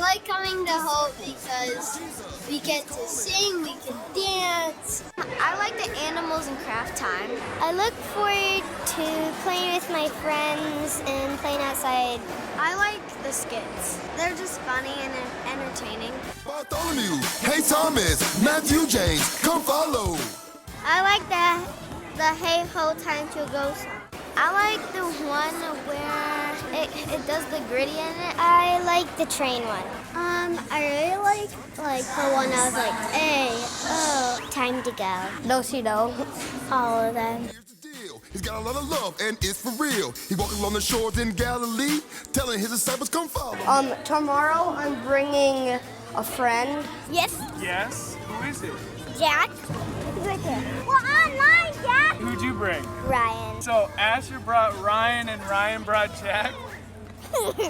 like coming to Hope because we get to sing, we can dance. I like the animals and craft time. I look forward to playing with my friends and playing outside. I like the skits. They're just funny and entertaining. Bartholomew, hey Thomas, Matthew, James, come follow. I like the Hey Ho Time to Go song. I like the one where it does the gritty in it. I like the train one. I really like the one that was like, hey, oh, Time to Go. Those you know, all of them. Here's the deal, he's got a lot of love and it's for real. He walking along the shores in Galilee, telling his disciples come follow. Tomorrow I'm bringing a friend. Yes. Yes? Who is it? Jack. He's right there. We're online, Jack. Who'd you bring? Ryan. So Asher brought Ryan and Ryan brought Jack?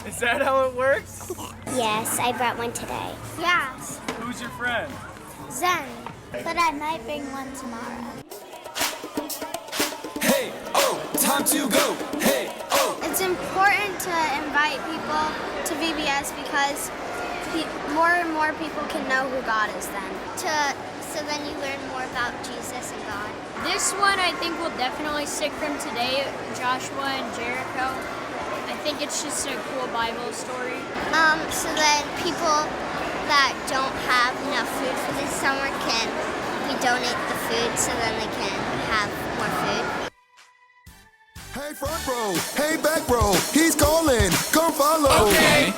Is that how it works? Yes, I brought one today. Yes. Who's your friend? Zen. But I might bring one tomorrow. Hey, oh, time to go. Hey, oh. It's important to invite people to VBS because more and more people can know who God is then. So then you learn more about Jesus and God. This one I think will definitely stick from today, Joshua and Jericho. I think it's just a cool Bible story. So then people that don't have enough food for this summer we donate the food so then they can have more food. Hey front row, hey back row, he's calling, come follow. Okay.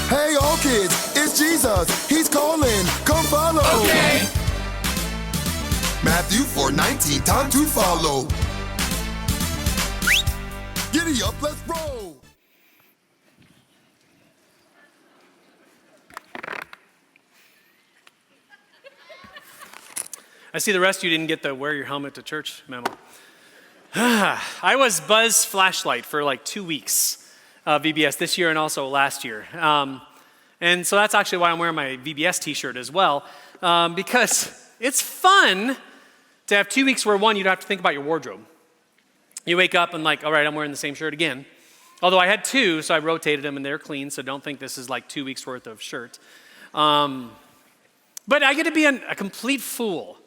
Hey all kids, it's Jesus, he's calling, come follow. Okay. Matthew 4:19, time to follow. Giddy up, let's roll. I see the rest of you didn't get the wear your helmet to church memo. I was Buzz Flashlight for like 2 weeks of VBS this year and also last year. And so that's actually why I'm wearing my VBS t-shirt as well, because it's fun to have 2 weeks where one, you don't have to think about your wardrobe. You wake up and like, all right, I'm wearing the same shirt again. Although I had two, so I rotated them and they're clean, so don't think this is like 2 weeks worth of shirt. But I get to be a complete fool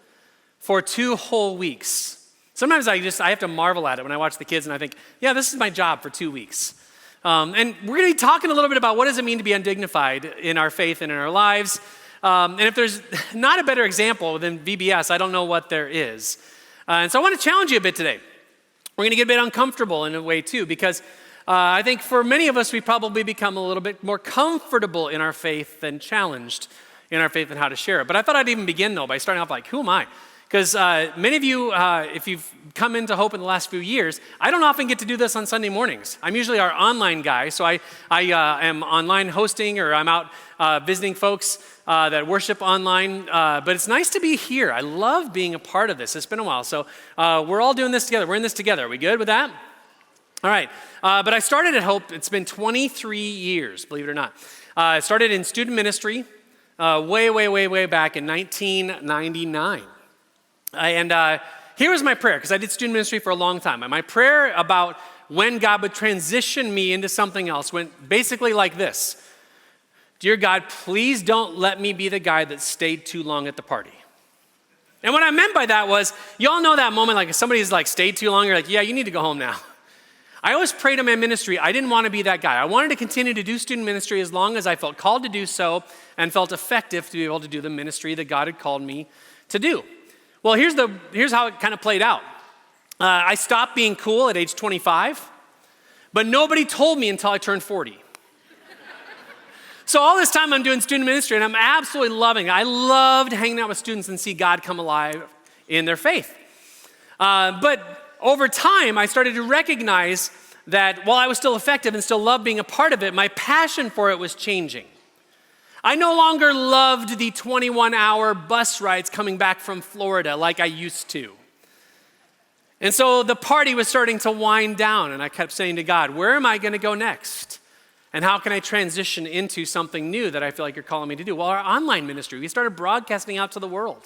for 2 whole weeks. Sometimes I have to marvel at it when I watch the kids and I think, yeah, this is my job for 2 weeks. And we're going to be talking a little bit about what does it mean to be undignified in our faith and in our lives. And if there's not a better example than VBS, I don't know what there is. And so I want to challenge you a bit today. We're going to get a bit uncomfortable in a way too, because I think for many of us, we probably become a little bit more comfortable in our faith than challenged in our faith and how to share it. But I thought I'd even begin though by starting off like, who am I? Because many of you, if you've come into Hope in the last few years, I don't often get to do this on Sunday mornings. I'm usually our online guy, so I am online hosting or I'm out visiting folks that worship online. But it's nice to be here. I love being a part of this. It's been a while. So we're all doing this together. We're in this together. Are we good with that? All right. But I started at Hope. It's been 23 years, believe it or not. I started in student ministry way back in 1999. And here was my prayer, because I did student ministry for a long time. And my prayer about when God would transition me into something else went basically like this. Dear God, please don't let me be the guy that stayed too long at the party. And what I meant by that was, you all know that moment, like if somebody's like stayed too long, you're like, yeah, you need to go home now. I always prayed in my ministry, I didn't want to be that guy. I wanted to continue to do student ministry as long as I felt called to do so and felt effective to be able to do the ministry that God had called me to do. Well, here's how it kind of played out. I stopped being cool at age 25, but nobody told me until I turned 40. So all this time I'm doing student ministry and I'm absolutely loving it. I loved hanging out with students and see God come alive in their faith. But over time, I started to recognize that while I was still effective and still loved being a part of it, my passion for it was changing. I no longer loved the 21-hour bus rides coming back from Florida like I used to. And so the party was starting to wind down, and I kept saying to God, where am I going to go next? And how can I transition into something new that I feel like you're calling me to do? Well, our online ministry, we started broadcasting out to the world.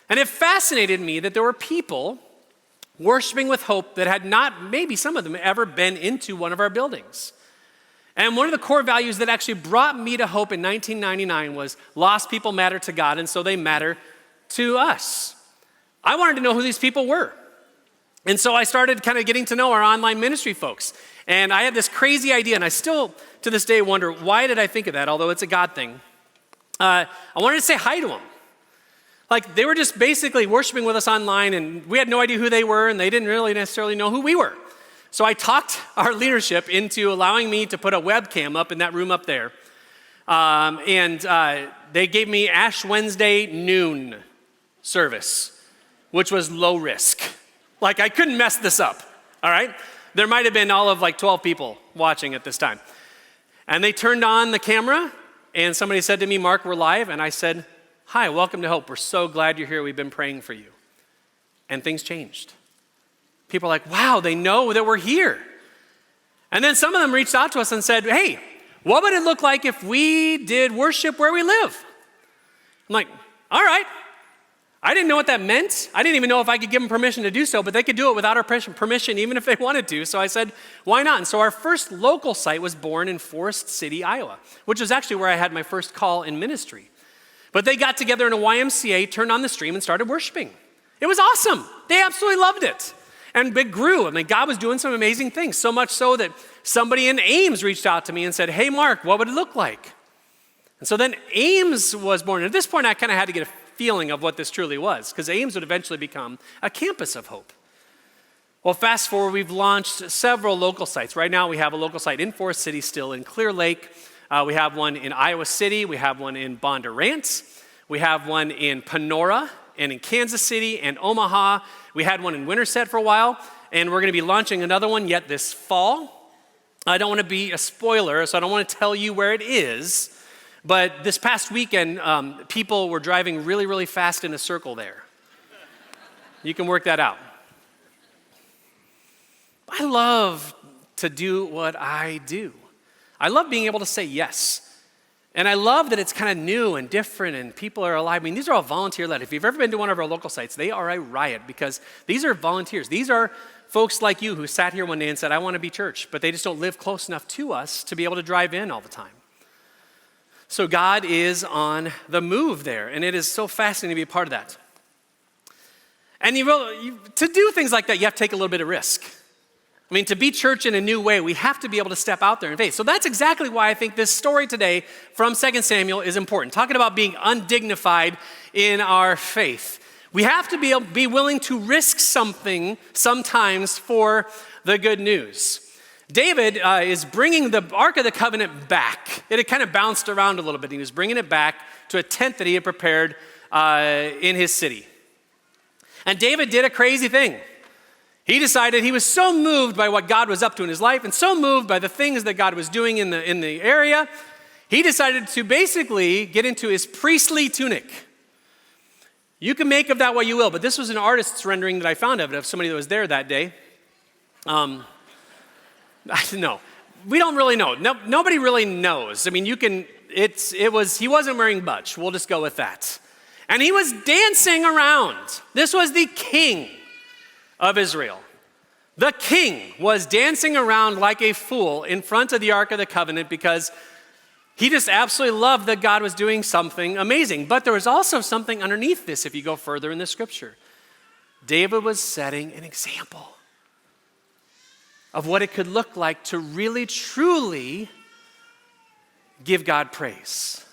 And it fascinated me that there were people worshiping with Hope that had not, maybe some of them, ever been into one of our buildings. And one of the core values that actually brought me to hope in 1999 was lost people matter to God, and so they matter to us. I wanted to know who these people were. And so I started kind of getting to know our online ministry folks. And I had this crazy idea, and I still, to this day, wonder, why did I think of that, although it's a God thing? I wanted to say hi to them. Like, they were just basically worshiping with us online, and we had no idea who they were, and they didn't really necessarily know who we were. So I talked our leadership into allowing me to put a webcam up in that room up there. They gave me Ash Wednesday noon service, which was low risk. Like, I couldn't mess this up, all right? There might have been all of 12 people watching at this time. And they turned on the camera, and somebody said to me, Mark, we're live. And I said, hi, welcome to Hope. We're so glad you're here. We've been praying for you. And things changed. People are like, wow, they know that we're here. And then some of them reached out to us and said, hey, what would it look like if we did worship where we live? I'm like, all right. I didn't know what that meant. I didn't even know if I could give them permission to do so, but they could do it without our permission, even if they wanted to. So I said, why not? And so our first local site was born in Forest City, Iowa, which was actually where I had my first call in ministry. But they got together in a YMCA, turned on the stream, and started worshiping. It was awesome. They absolutely loved it. And it grew. I mean, God was doing some amazing things, so much so that somebody in Ames reached out to me and said, hey, Mark, what would it look like? And so then Ames was born. And at this point, I kind of had to get a feeling of what this truly was, because Ames would eventually become a campus of hope. Well, fast forward, we've launched several local sites. Right now, we have a local site in Forest City still, in Clear Lake. We have one in Iowa City. We have one in Bondurant. We have one in Panora and in Kansas City and Omaha. We had one in Winterset for a while, and we're going to be launching another one yet this fall. I don't want to be a spoiler, so I don't want to tell you where it is. But this past weekend, people were driving really, really fast in a circle there. You can work that out. I love to do what I do. I love being able to say yes. And I love that it's kind of new and different and people are alive. I mean, these are all volunteer-led. If you've ever been to one of our local sites, they are a riot because these are volunteers. These are folks like you who sat here one day and said, I want to be church, but they just don't live close enough to us to be able to drive in all the time. So God is on the move there, and it is so fascinating to be a part of that. And to do things like that, you have to take a little bit of risk. I mean, to be church in a new way, we have to be able to step out there in faith. So that's exactly why I think this story today from 2 Samuel is important. Talking about being undignified in our faith. We have to be willing to risk something sometimes for the good news. David is bringing the Ark of the Covenant back. It had kind of bounced around a little bit. He was bringing it back to a tent that he had prepared in his city. And David did a crazy thing. He decided he was so moved by what God was up to in his life and so moved by the things that God was doing in the area, he decided to basically get into his priestly tunic. You can make of that what you will, but this was an artist's rendering that I found of it, of somebody that was there that day. No, we don't really know. No, nobody really knows. I mean, he wasn't wearing much. We'll just go with that. And he was dancing around. This was the king of Israel. The king was dancing around like a fool in front of the Ark of the Covenant because he just absolutely loved that God was doing something amazing. But there was also something underneath this if you go further in the scripture. David was setting an example of what it could look like to really, truly give God praise.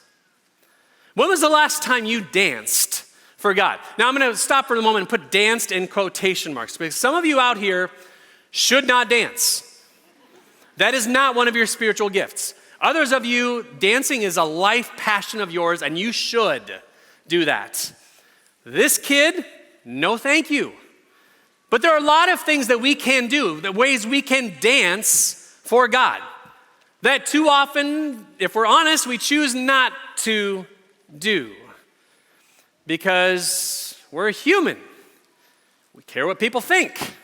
When was the last time you danced for God? Now I'm going to stop for a moment and put danced in quotation marks because some of you out here should not dance. That is not one of your spiritual gifts. Others of you, dancing is a life passion of yours and you should do that. This kid, no thank you. But there are a lot of things that we can do, the ways we can dance for God, that too often, if we're honest, we choose not to do because we're human. We care what people think.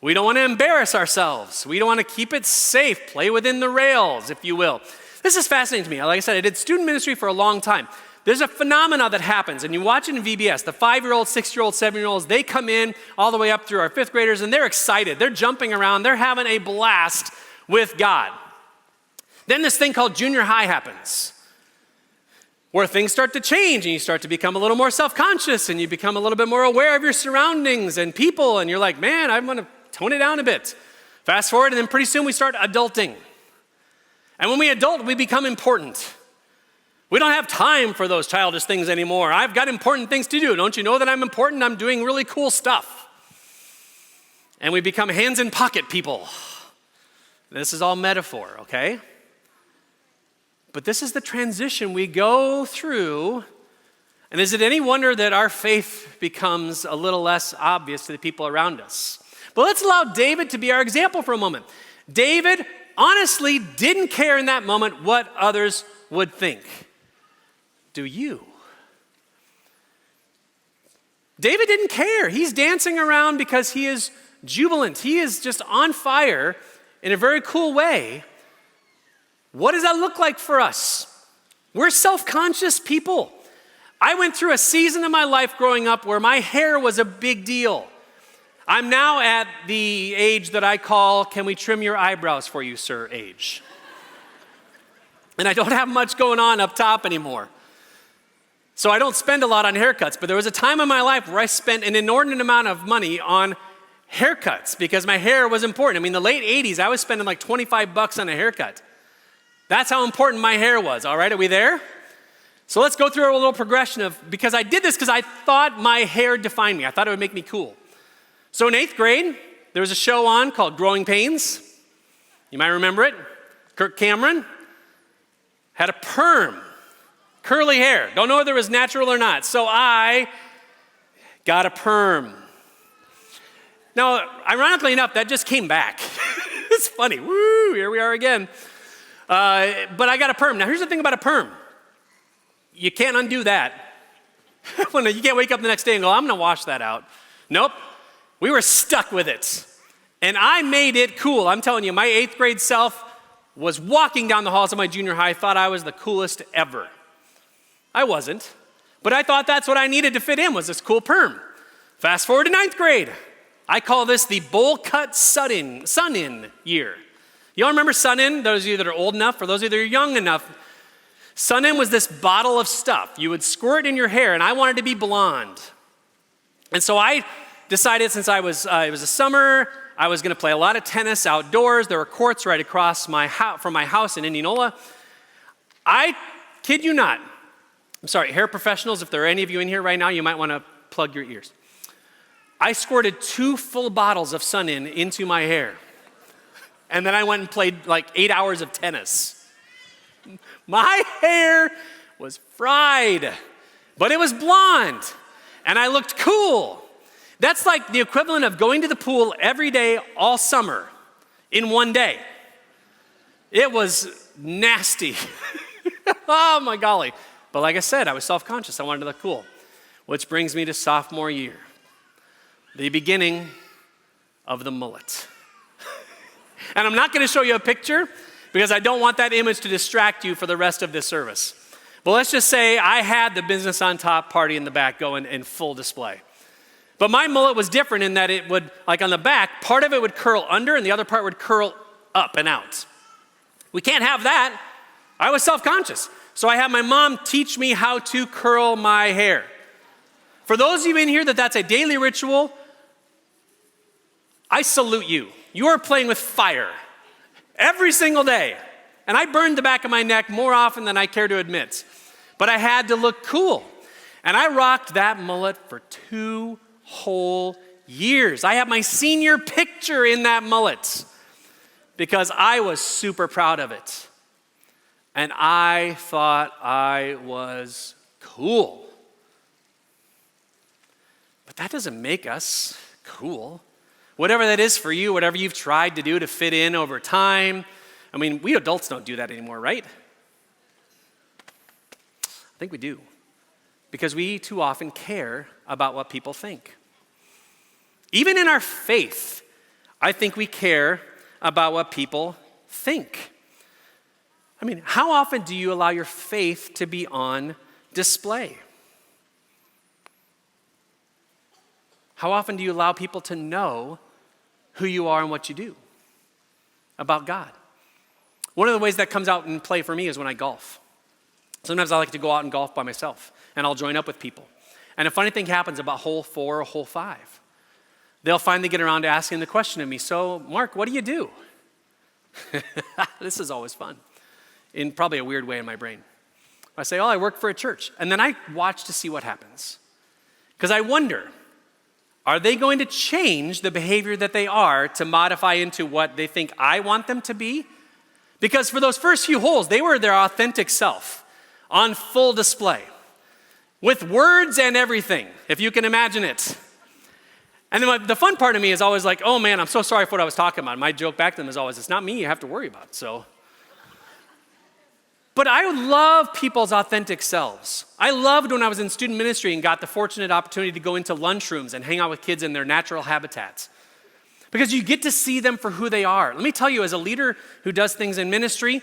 We don't want to embarrass ourselves. We don't want to keep it safe, play within the rails, if you will. This is fascinating to me. Like I said, I did student ministry for a long time. There's a phenomena that happens, and you watch it in VBS. The 5-year-olds, 6-year-olds, 7-year-olds, they come in all the way up through our 5th graders, and they're excited. They're jumping around. They're having a blast with God. Then this thing called junior high happens, where things start to change and you start to become a little more self-conscious and you become a little bit more aware of your surroundings and people, and you're like, man, I want to tone it down a bit. Fast forward, and then pretty soon we start adulting. And when we adult, we become important. We don't have time for those childish things anymore. I've got important things to do. Don't you know that I'm important? I'm doing really cool stuff. And we become hands in pocket people. This is all metaphor, okay? But this is the transition we go through. And is it any wonder that our faith becomes a little less obvious to the people around us? But let's allow David to be our example for a moment. David honestly didn't care in that moment what others would think. Do you? David didn't care. He's dancing around because he is jubilant. He is just on fire in a very cool way. What does that look like for us? We're self-conscious people. I went through a season of my life growing up where my hair was a big deal. I'm now at the age that I call, can we trim your eyebrows for you, sir, age. And I don't have much going on up top anymore. So I don't spend a lot on haircuts, but there was a time in my life where I spent an inordinate amount of money on haircuts because my hair was important. I mean, the late 80s, I was spending like $25 on a haircut. That's how important my hair was, all right? Are we there? So let's go through a little progression of, because I did this because I thought my hair defined me. I thought it would make me cool. So in 8th grade, there was a show on called Growing Pains. You might remember it. Kirk Cameron had a perm, curly hair. Don't know whether it was natural or not. So I got a perm. Now, ironically enough, that just came back. It's funny. Woo, here we are again. But I got a perm. Now, here's the thing about a perm. You can't undo that. You can't wake up the next day and go, I'm going to wash that out. Nope. We were stuck with it. And I made it cool. I'm telling you, my 8th grade self was walking down the halls of my junior high, thought I was the coolest ever. I wasn't. But I thought that's what I needed to fit in, was this cool perm. Fast forward to 9th grade. I call this the bowl cut sun-in year. Y'all remember sun-in? Those of you that are old enough, for those of you that are young enough, sun-in was this bottle of stuff. You would squirt in your hair, and I wanted to be blonde. And so I decided, since it was a summer, I was going to play a lot of tennis outdoors. There were courts right across from my house in Indianola. I kid you not. I'm sorry, hair professionals, if there are any of you in here right now, you might want to plug your ears. I squirted 2 full bottles of sun-in into my hair. And then I went and played like 8 hours of tennis. My hair was fried, but it was blonde, and I looked cool. That's like the equivalent of going to the pool every day all summer in one day. It was nasty. Oh my golly. But like I said, I was self-conscious. I wanted to look cool. Which brings me to sophomore year, the beginning of the mullet. And I'm not going to show you a picture because I don't want that image to distract you for the rest of this service. But let's just say I had the business on top, party in the back going in full display. But my mullet was different in that it would, like on the back, part of it would curl under and the other part would curl up and out. We can't have that. I was self-conscious. So I had my mom teach me how to curl my hair. For those of you in here that's a daily ritual, I salute you. You are playing with fire every single day. And I burned the back of my neck more often than I care to admit. But I had to look cool. And I rocked that mullet for 2 whole years. I have my senior picture in that mullet because I was super proud of it. And I thought I was cool. But that doesn't make us cool. Whatever that is for you, whatever you've tried to do to fit in over time. I mean, we adults don't do that anymore, right? I think we do. Because we too often care about what people think. Even in our faith, I think we care about what people think. I mean, how often do you allow your faith to be on display? How often do you allow people to know who you are and what you do about God? One of the ways that comes out in play for me is when I golf. Sometimes I like to go out and golf by myself, and I'll join up with people. And a funny thing happens about hole 4 or hole 5. They'll finally get around to asking the question of me, so Mark, what do you do? This is always fun, in probably a weird way in my brain. I say, I work for a church. And then I watch to see what happens. Because I wonder, are they going to change the behavior that they are to modify into what they think I want them to be? Because for those first few holes, they were their authentic self on full display with words and everything, if you can imagine it. And then the fun part of me is always like, oh man, I'm so sorry for what I was talking about. My joke back to them is always, it's not me you have to worry about, so. But I love people's authentic selves. I loved when I was in student ministry and got the fortunate opportunity to go into lunchrooms and hang out with kids in their natural habitats. Because you get to see them for who they are. Let me tell you, as a leader who does things in ministry,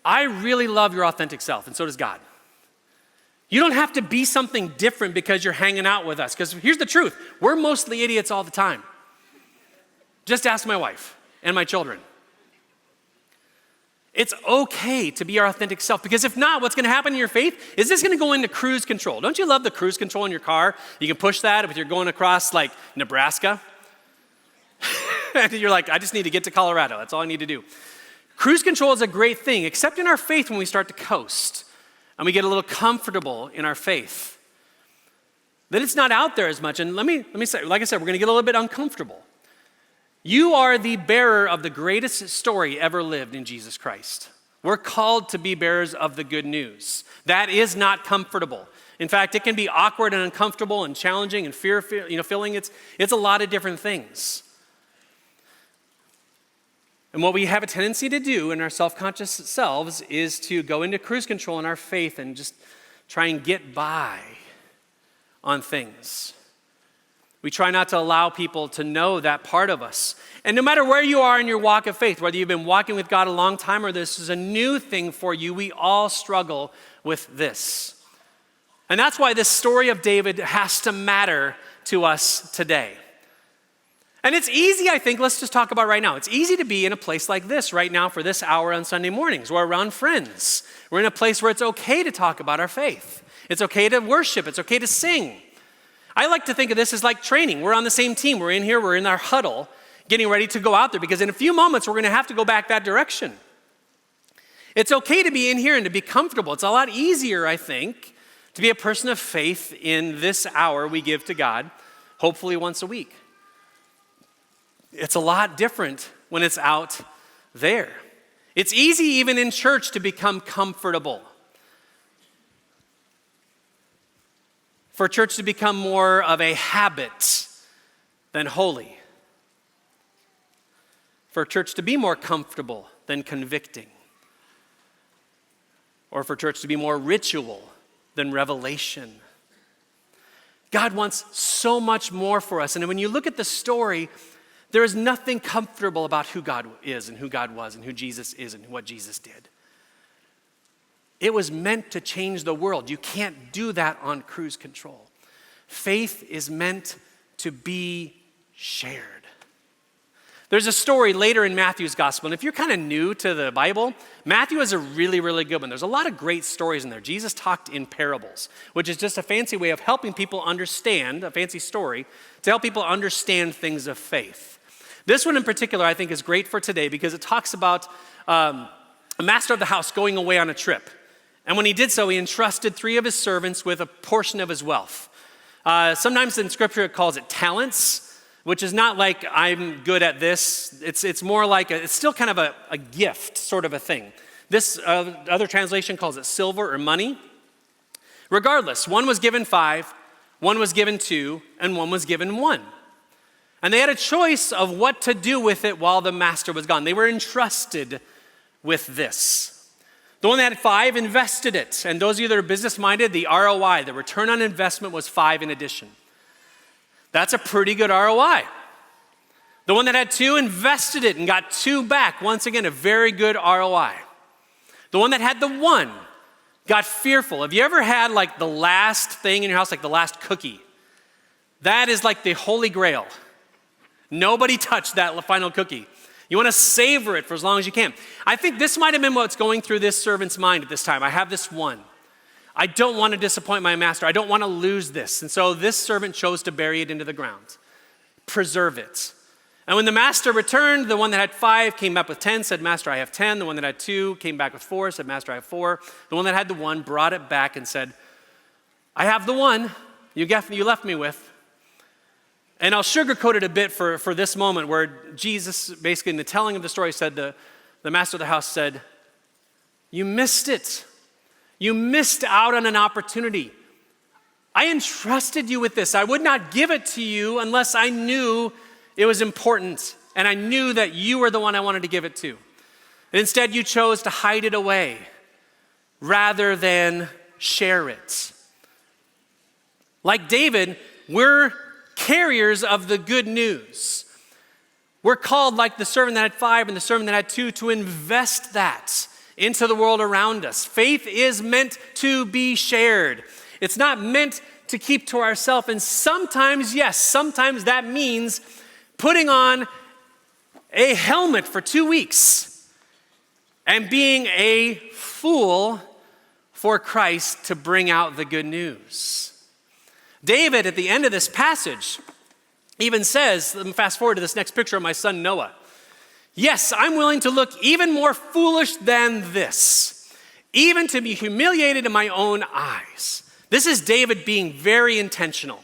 I really love your authentic self, and so does God. You don't have to be something different because you're hanging out with us. Because here's the truth, we're mostly idiots all the time. Just ask my wife and my children. It's okay to be our authentic self, because if not, what's going to happen in your faith is this going to go into cruise control. Don't you love the cruise control in your car? You can push that if you're going across like Nebraska. And you're like, I just need to get to Colorado. That's all I need to do. Cruise control is a great thing, except in our faith when we start to coast and we get a little comfortable in our faith. Then it's not out there as much. And let me say, like I said, we're going to get a little bit uncomfortable. You are the bearer of the greatest story ever lived in Jesus Christ. We're called to be bearers of the good news. That is not comfortable. In fact, it can be awkward and uncomfortable and challenging and feeling it's a lot of different things. And what we have a tendency to do in our self-conscious selves is to go into cruise control in our faith and just try and get by on things. We try not to allow people to know that part of us. And no matter where you are in your walk of faith, whether you've been walking with God a long time or this is a new thing for you, we all struggle with this. And that's why this story of David has to matter to us today. And it's easy, I think, let's just talk about right now. It's easy to be in a place like this right now for this hour on Sunday mornings. We're around friends. We're in a place where it's okay to talk about our faith. It's okay to worship. It's okay to sing. I like to think of this as like training. We're on the same team. We're in here. We're in our huddle getting ready to go out there because in a few moments we're going to have to go back that direction. It's okay to be in here and to be comfortable. It's a lot easier, I think, to be a person of faith in this hour we give to God, hopefully once a week. It's a lot different when it's out there. It's easy even in church to become comfortable. For church to become more of a habit than holy. For church to be more comfortable than convicting. Or for church to be more ritual than revelation. God wants so much more for us. And when you look at the story, there is nothing comfortable about who God is and who God was and who Jesus is and what Jesus did. It was meant to change the world. You can't do that on cruise control. Faith is meant to be shared. There's a story later in Matthew's gospel, and if you're kind of new to the Bible, Matthew is a really, really good one. There's a lot of great stories in there. Jesus talked in parables, which is just a fancy way of helping people understand, a fancy story, to help people understand things of faith. This one in particular I think is great for today because it talks about a master of the house going away on a trip. And when he did so, he entrusted 3 of his servants with a portion of his wealth. Sometimes in scripture it calls it talents, which is not like I'm good at this. It's more like, it's still kind of a gift sort of a thing. This other translation calls it silver or money. Regardless, one was given 5, one was given 2, and one was given 1. And they had a choice of what to do with it while the master was gone. They were entrusted with this. The one that had 5 invested it. And those of you that are business-minded, the ROI, the return on investment was 5 in addition. That's a pretty good ROI. The one that had 2 invested it and got 2 back. Once again, a very good ROI. The one that had the 1 got fearful. Have you ever had like the last thing in your house, like the last cookie? That is like the holy grail. Nobody touched that final cookie. You want to savor it for as long as you can. I think this might have been what's going through this servant's mind at this time. I have this one. I don't want to disappoint my master. I don't want to lose this. And so this servant chose to bury it into the ground, preserve it. And when the master returned, the one that had 5 came back with 10, said, Master, I have 10. The one that had 2 came back with 4, said, Master, I have 4. The one that had the 1 brought it back and said, I have the 1 you left me with. And I'll sugarcoat it a bit for this moment where Jesus, basically in the telling of the story, said, the master of the house said, you missed it. You missed out on an opportunity. I entrusted you with this. I would not give it to you unless I knew it was important, and I knew that you were the one I wanted to give it to. And instead, you chose to hide it away rather than share it. Like David, we're carriers of the good news. We're called, like the servant that had 5 and the servant that had 2, to invest that into the world around us. Faith is meant to be shared. It's not meant to keep to ourselves. And sometimes, yes, sometimes that means putting on a helmet for 2 weeks and being a fool for Christ to bring out the good news. David, at the end of this passage, even says, let me fast forward to this next picture of my son Noah. Yes, I'm willing to look even more foolish than this, even to be humiliated in my own eyes. This is David being very intentional.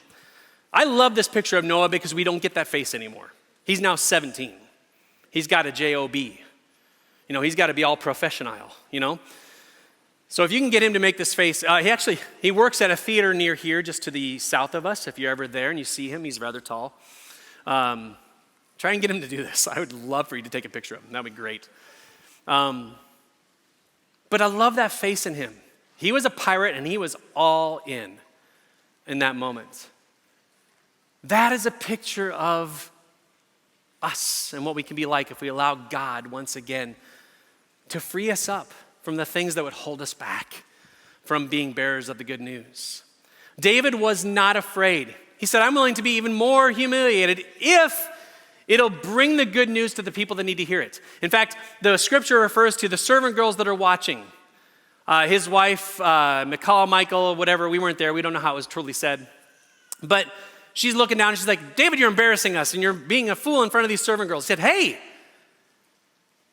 I love this picture of Noah because we don't get that face anymore. He's now 17. He's got a job. He's got to be all professional, So if you can get him to make this face, he works at a theater near here, just to the south of us. If you're ever there and you see him, he's rather tall. Try and get him to do this. I would love for you to take a picture of him. That would be great. But I love that face in him. He was a pirate and he was all in that moment. That is a picture of us and what we can be like if we allow God once again to free us up from the things that would hold us back from being bearers of the good news. David was not afraid. He said, I'm willing to be even more humiliated if it'll bring the good news to the people that need to hear it. In fact, the scripture refers to the servant girls that are watching. His wife, Michael, whatever, we weren't there. We don't know how it was truly said. But she's looking down and she's like, David, you're embarrassing us and you're being a fool in front of these servant girls. He said, hey,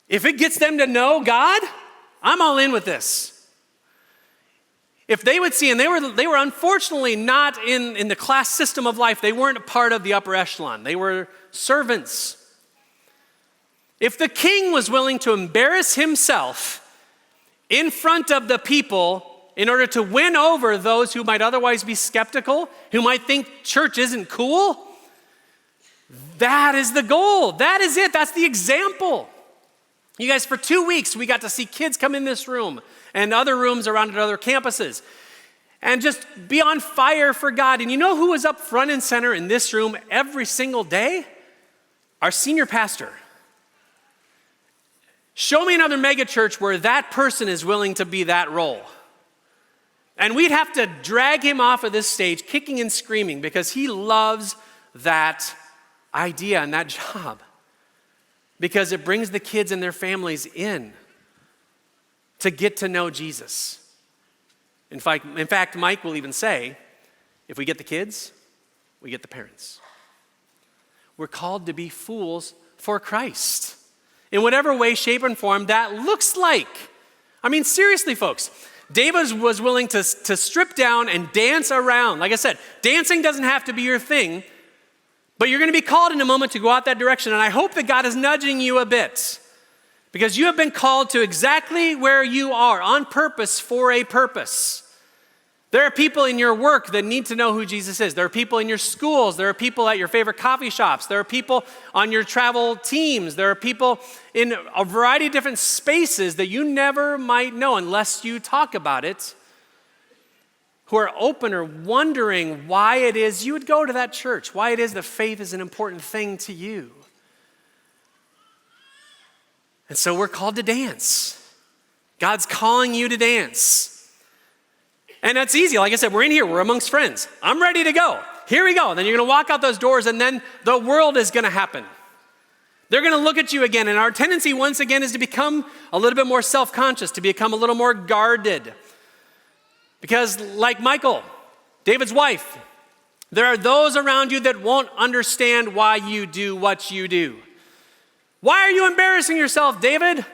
if it gets them to know God, I'm all in with this. If they would see, and they were unfortunately not in the class system of life. They weren't a part of the upper echelon. They were servants. If the king was willing to embarrass himself in front of the people in order to win over those who might otherwise be skeptical, who might think church isn't cool, that is the goal. That is it. That's the example. You guys, for 2 weeks, we got to see kids come in this room and other rooms around at other campuses and just be on fire for God. And you know who was up front and center in this room every single day? Our senior pastor. Show me another mega church where that person is willing to be that role. And we'd have to drag him off of this stage kicking and screaming because he loves that idea and that job. Because it brings the kids and their families in to get to know Jesus. In fact, Mike will even say, if we get the kids, we get the parents. We're called to be fools for Christ. In whatever way, shape, and form that looks like. I mean, seriously, folks. David was willing to strip down and dance around. Like I said, dancing doesn't have to be your thing. But you're going to be called in a moment to go out that direction. And I hope that God is nudging you a bit. Because you have been called to exactly where you are, on purpose for a purpose. There are people in your work that need to know who Jesus is. There are people in your schools. There are people at your favorite coffee shops. There are people on your travel teams. There are people in a variety of different spaces that you never might know unless you talk about it, who are open or wondering why it is you would go to that church, why it is that faith is an important thing to you. And so we're called to dance. God's calling you to dance. And that's easy. Like I said, we're in here. We're amongst friends. I'm ready to go. Here we go. And then you're going to walk out those doors and then the world is going to happen. They're going to look at you again, and our tendency once again is to become a little bit more self-conscious, to become a little more guarded. Because like Michael, David's wife, there are those around you that won't understand why you do what you do. Why are you embarrassing yourself, David?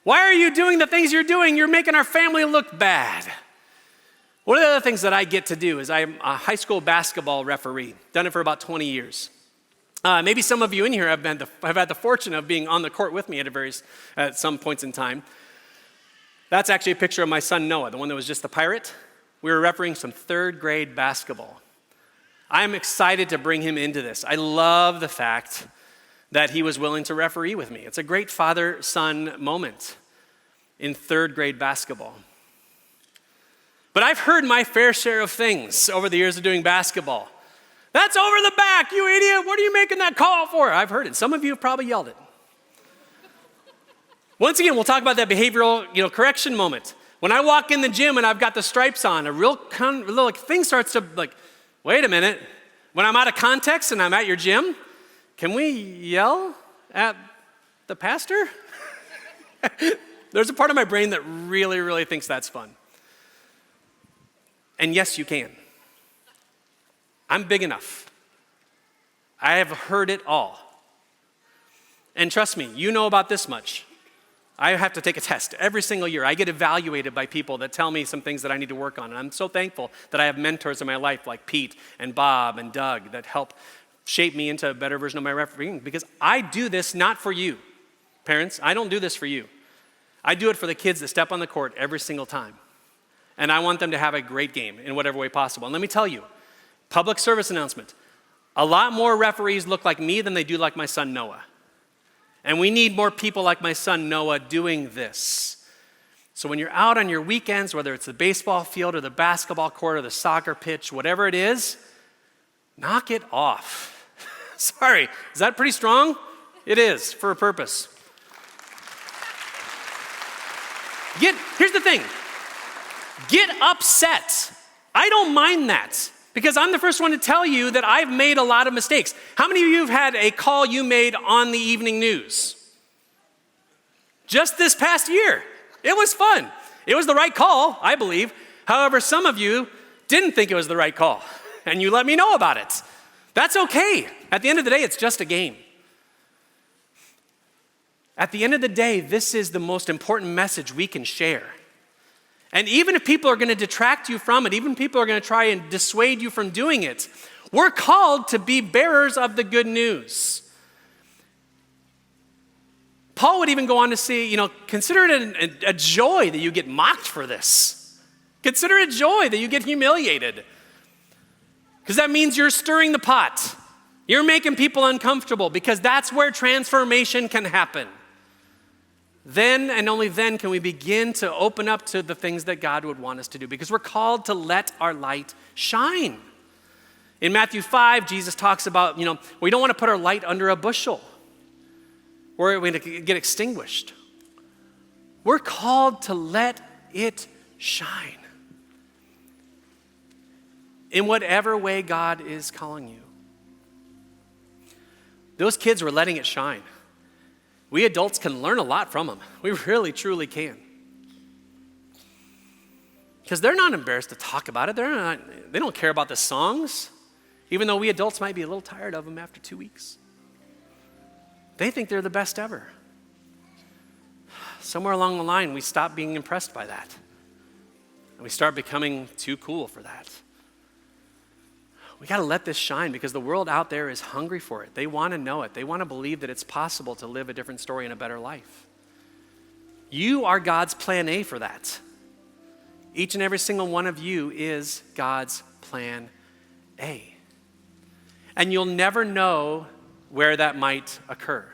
Why are you doing the things you're doing? You're making our family look bad. One of the other things that I get to do is I'm a high school basketball referee. Done it for about 20 years. Maybe some of you in here have had the fortune of being on the court with me at some points in time. That's actually a picture of my son Noah, the one that was just the pirate. We were refereeing some third grade basketball. I'm excited to bring him into this. I love the fact that he was willing to referee with me. It's a great father-son moment in third grade basketball. But I've heard my fair share of things over the years of doing basketball. That's over the back, you idiot. What are you making that call for? I've heard it. Some of you have probably yelled it. Once again, we'll talk about that behavioral, correction moment. When I walk in the gym and I've got the stripes on, a little thing starts to wait a minute. When I'm out of context and I'm at your gym, can we yell at the pastor? There's a part of my brain that really, really thinks that's fun. And yes, you can. I'm big enough. I have heard it all. And trust me, you know about this much. I have to take a test every single year. I get evaluated by people that tell me some things that I need to work on. And I'm so thankful that I have mentors in my life like Pete and Bob and Doug that help shape me into a better version of my refereeing, because I do this not for you. Parents, I don't do this for you. I do it for the kids that step on the court every single time. And I want them to have a great game in whatever way possible. And let me tell you, public service announcement, a lot more referees look like me than they do like my son Noah. And we need more people like my son Noah doing this. So when you're out on your weekends, whether it's the baseball field or the basketball court or the soccer pitch, whatever it is, knock it off. Sorry, is that pretty strong? It is, for a purpose. Here's the thing. Get upset. I don't mind that, because I'm the first one to tell you that I've made a lot of mistakes. How many of you have had a call you made on the evening news? Just this past year. It was fun. It was the right call, I believe. However, some of you didn't think it was the right call, and you let me know about it. That's okay. At the end of the day, it's just a game. At the end of the day, this is the most important message we can share. And even if people are going to detract you from it, even if people are going to try and dissuade you from doing it, we're called to be bearers of the good news. Paul would even go on to say, consider it a joy that you get mocked for this. Consider it joy that you get humiliated. Because that means you're stirring the pot. You're making people uncomfortable, because that's where transformation can happen. Then and only then can we begin to open up to the things that God would want us to do, because we're called to let our light shine. In Matthew 5, Jesus talks about, we don't want to put our light under a bushel or we're going to get extinguished. We're called to let it shine in whatever way God is calling you. Those kids were letting it shine. We adults can learn a lot from them. We really, truly can. Because they're not embarrassed to talk about it. They don't care about the songs, even though we adults might be a little tired of them after 2 weeks. They think they're the best ever. Somewhere along the line, we stop being impressed by that. And we start becoming too cool for that. We got to let this shine, because the world out there is hungry for it. They want to know it. They want to believe that it's possible to live a different story and a better life. You are God's plan A for that. Each and every single one of you is God's plan A. And you'll never know where that might occur.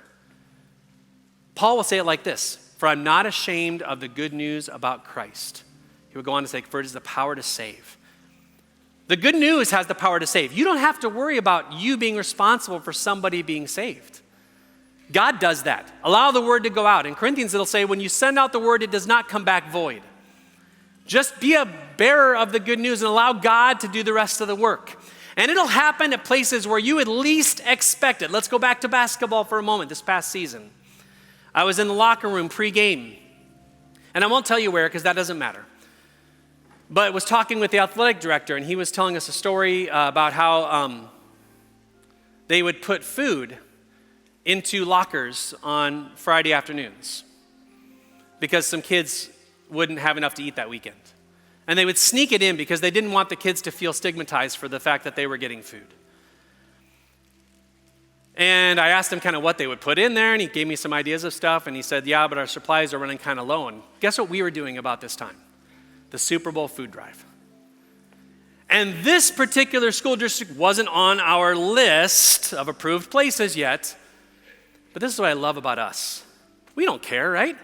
Paul will say it like this: "For I'm not ashamed of the good news about Christ." He would go on to say, "For it is the power to save." The good news has the power to save. You don't have to worry about you being responsible for somebody being saved. God does that. Allow the word to go out. In Corinthians, it'll say, when you send out the word, it does not come back void. Just be a bearer of the good news and allow God to do the rest of the work. And it'll happen at places where you at least expect it. Let's go back to basketball for a moment this past season. I was in the locker room pre-game. And I won't tell you where because that doesn't matter. But was talking with the athletic director, and he was telling us a story about how they would put food into lockers on Friday afternoons because some kids wouldn't have enough to eat that weekend. And they would sneak it in because they didn't want the kids to feel stigmatized for the fact that they were getting food. And I asked him kind of what they would put in there, and he gave me some ideas of stuff, and he said, yeah, but our supplies are running kind of low. And guess what we were doing about this time? The Super Bowl food drive. And this particular school district wasn't on our list of approved places yet, but this is what I love about us. We don't care, right?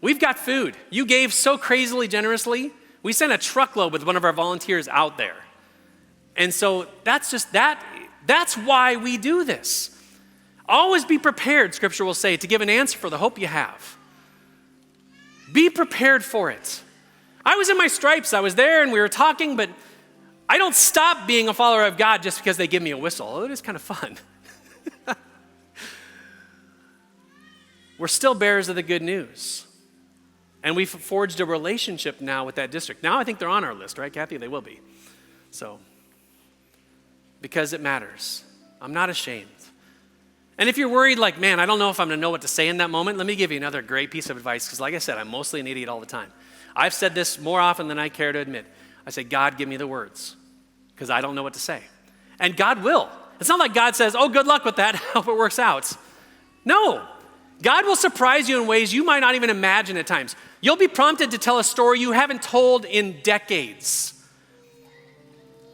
We've got food. You gave so crazily generously. We sent a truckload with one of our volunteers out there. And so that's why we do this. Always be prepared, Scripture will say, to give an answer for the hope you have. Be prepared for it. I was in my stripes. I was there and we were talking, but I don't stop being a follower of God just because they give me a whistle. It is kind of fun. We're still bearers of the good news. And we've forged a relationship now with that district. Now I think they're on our list, right, Kathy? They will be. So, because it matters. I'm not ashamed. And if you're worried, like, man, I don't know if I'm going to know what to say in that moment, let me give you another great piece of advice, because like I said, I'm mostly an idiot all the time. I've said this more often than I care to admit. I say, God, give me the words, because I don't know what to say. And God will. It's not like God says, oh, good luck with that, hope it works out. No. God will surprise you in ways you might not even imagine at times. You'll be prompted to tell a story you haven't told in decades.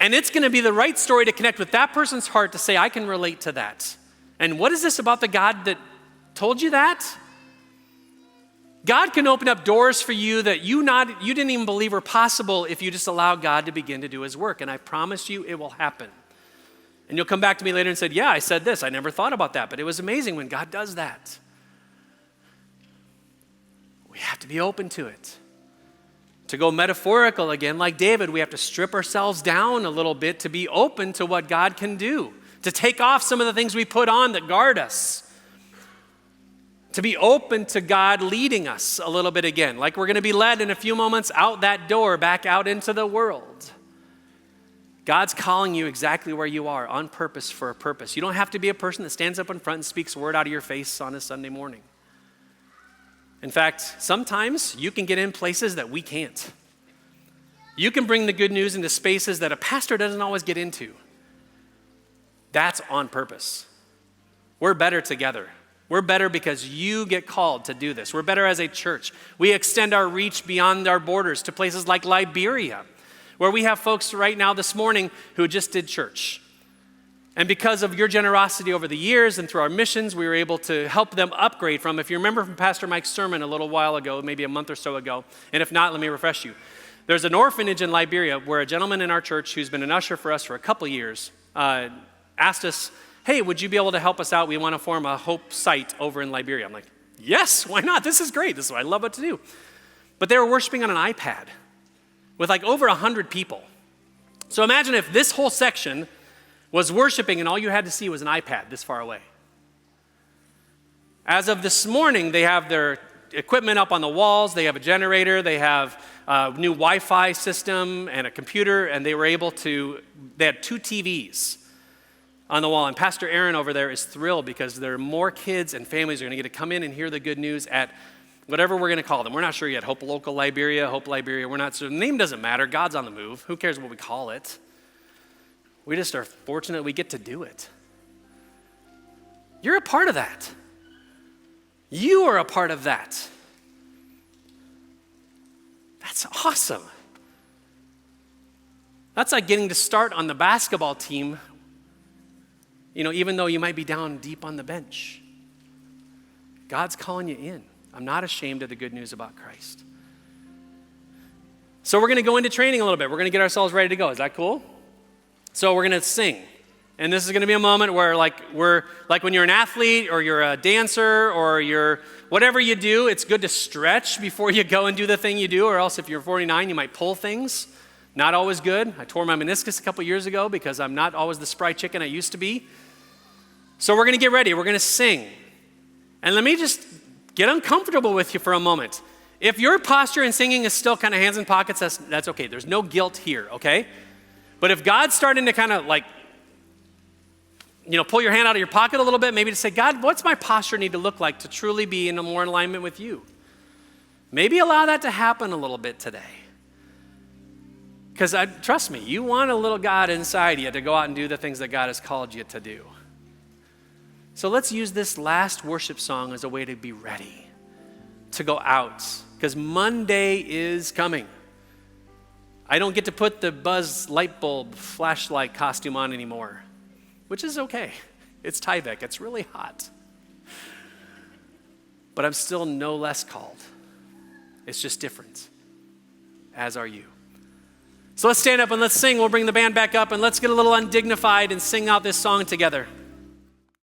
And it's going to be the right story to connect with that person's heart to say, I can relate to that. And what is this about the God that told you that? God can open up doors for you that you didn't even believe were possible if you just allow God to begin to do his work. And I promise you it will happen. And you'll come back to me later and say, yeah, I said this. I never thought about that. But it was amazing when God does that. We have to be open to it. To go metaphorical again, like David, we have to strip ourselves down a little bit to be open to what God can do. To take off some of the things we put on that guard us. To be open to God leading us a little bit again. Like we're going to be led in a few moments out that door, back out into the world. God's calling you exactly where you are, on purpose for a purpose. You don't have to be a person that stands up in front and speaks a word out of your face on a Sunday morning. In fact, sometimes you can get in places that we can't. You can bring the good news into spaces that a pastor doesn't always get into. That's on purpose. We're better together. We're better because you get called to do this. We're better as a church. We extend our reach beyond our borders to places like Liberia, where we have folks right now this morning who just did church. And because of your generosity over the years and through our missions, we were able to help them upgrade from, if you remember from Pastor Mike's sermon a little while ago, maybe a month or so ago, and if not, let me refresh you. There's an orphanage in Liberia where a gentleman in our church who's been an usher for us for a couple years asked us, hey, would you be able to help us out? We want to form a hope site over in Liberia. I'm like, yes, why not? This is great. This is what I love what to do. But they were worshiping on an iPad with like over 100 people. So imagine if this whole section was worshiping and all you had to see was an iPad this far away. As of this morning, they have their equipment up on the walls. They have a generator. They have a new Wi-Fi system and a computer, and they had 2 TVs on the wall. And Pastor Aaron over there is thrilled because there are more kids and families are going to get to come in and hear the good news at whatever we're going to call them. We're not sure yet. Hope Local Liberia, Hope Liberia. We're not sure. The name doesn't matter. God's on the move. Who cares what we call it? We just are fortunate we get to do it. You're a part of that. You are a part of that. That's awesome. That's like getting to start on the basketball team, even though you might be down deep on the bench. God's calling you in. I'm not ashamed of the good news about Christ. So we're going to go into training a little bit. We're going to get ourselves ready to go. Is that cool? So we're going to sing. And this is going to be a moment where like when you're an athlete or you're a dancer or you're whatever you do, it's good to stretch before you go and do the thing you do, or else if you're 49, you might pull things Not always good. I tore my meniscus a couple years ago because I'm not always the spry chicken I used to be. So we're going to get ready. We're going to sing. And let me just get uncomfortable with you for a moment. If your posture in singing is still kind of hands in pockets, that's okay. There's no guilt here, okay? But if God's starting to kind of like, pull your hand out of your pocket a little bit, maybe to say, God, what's my posture need to look like to truly be in more alignment with you? Maybe allow that to happen a little bit today. Because trust me, you want a little God inside you to go out and do the things that God has called you to do. So let's use this last worship song as a way to be ready to go out. Because Monday is coming. I don't get to put the Buzz light bulb flashlight costume on anymore, which is okay. It's Tyvek. It's really hot. But I'm still no less called. It's just different, as are you. So let's stand up and let's sing. We'll bring the band back up and let's get a little undignified and sing out this song together.